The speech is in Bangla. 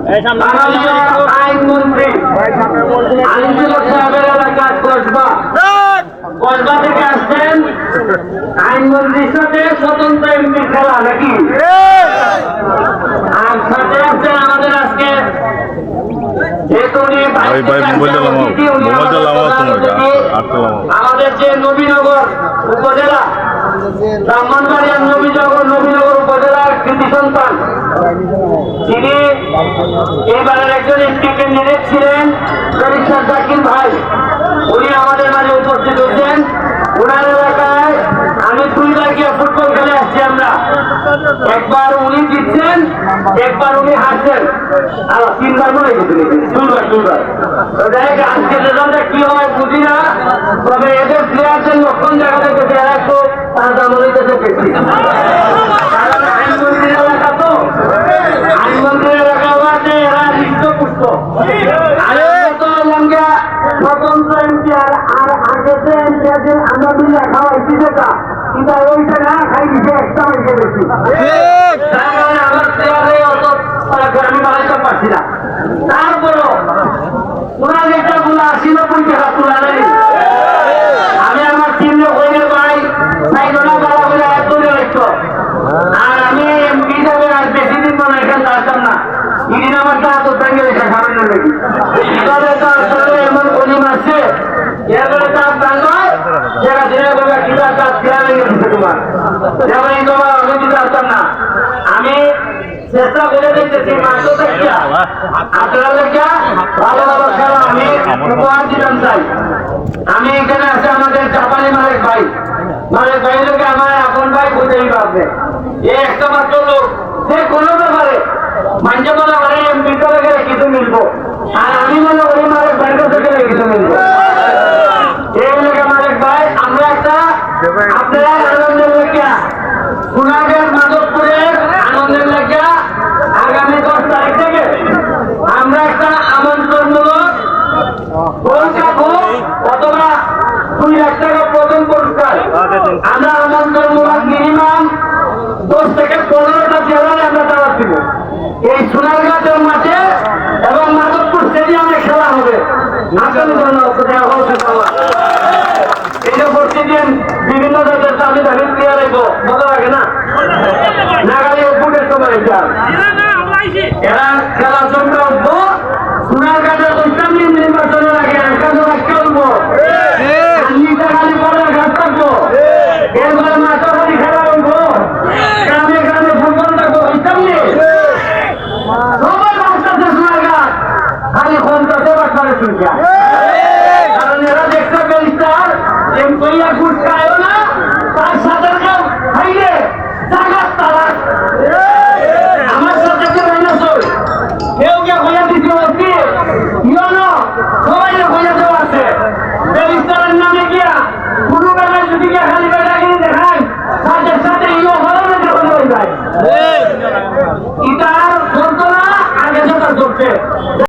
আইনমন্ত্রী আলিমুল সাহেবের এলাকা কসবা থেকে আসছেন। আইনমন্ত্রীর সাথে স্বতন্ত্র এমপি খেলা নাকি? আর সাথে আসছেন আমাদের আজকে আমাদের যে নবীনগর উপজেলা ব্রাহ্মণবাড়িয়ার নবীনগর উপজেলার কৃতি সন্তান, তিনি এবারের একজন এমপি ক্যান্ডিডেট ছিলেন ব্যারিস্টার জাকির ভাই। উনি আমাদের মাঝে উপস্থিত হয়েছেন। ওনার এলাকায় আমি দুইবার গিয়ে ফুটবল খেলে আসছি আমরা। একবার উনি জিতছেন, একবার উনি হারছেন, আর তিনবার মনে দুইবার। আজকে রেজাল্টটা কি হয় বুঝি না, তবে এদের প্লেয়ারদের লক্ষণ দেখা দেখেছে এরা একটু তাজা মনে বেশি। কারণ আইনমন্ত্রীর এলাকা তো, আইনমন্ত্রীর এলাকা আছে এরা হৃষ্টপুষ্ট। স্বতন্ত্র এমপি আর আগে যে এমপি আছে আমরা মিলে খাওয়াইছি যেটা, কিন্তু ওইটা না খাই দিচ্ছে একটা হয়েছে বেশি। তার কারণে আমার চেয়ারে অত আমি বাড়াইতে পারছি না। তারপরও ওনার একটা গুলো 80-90 টাকা তোলা নেই। আমি আমার চিহ্ন হইলে পাই সাইডনা বলা বলে তৈরি রাখতো। আর আমি এমপি হিসাবে আর বেশি দিন মনে এখানে আসতাম না। ইদিন আমার তা তো ভেঙে রেখে সামান্য নাকি এমন গরিব আছে এরপরে তার বাংলায় যারা দিনের বাবা কিনা তার খেয়াল লেগে দিচ্ছে তোমার যেমন এই বাবা আমি দিতে আসতাম না। আমি চেষ্টা করে দিতেছি মাত্র দেখিয়া আপনারা দেখিয়া ভালো ভালো খেলা আমি উপহার দিতাম চাই। আমি এখানে আছে আমাদের জাপানি মালিক ভাই লোকে আমার আপন ভাই বুঝেই পারবে। এই একটা মাত্র লোক যে কোনো ব্যাপারে মানছে মনে করে এমপি করে গেলে কিছু মিলবো, আর আমি মনে করি মালিক ভাইয়ের কাছে গেলে কিছু মিলবো। এই লোকে মালিক ভাই আমরা একটা আপনারা আনন্দের লেখা সোনাগের মাধবপুরের আনন্দের লেখা আগামী 10 তারিখ থেকে আমরা একটা আমন্ত্রণমূলক অথবা 2 লাখ টাকা প্রথম পুরস্কার আমরা আমন্ত্রণমূলক মিনিমাম 10 থেকে 15টা জেলায় আমরা দাওয়াত দিব। এই সোনারগাঁও মাঠে এবং মাধবপুর স্টেডিয়ামে খেলা হবে। এটা প্রতিদিন বিভিন্ন জায়গায় দাবি দাবি প্লেয়ার আইব, মজা লাগে না? নাগালি উপরের সময় এরা খেলার জন্য উঠবো। সোনারগাঁও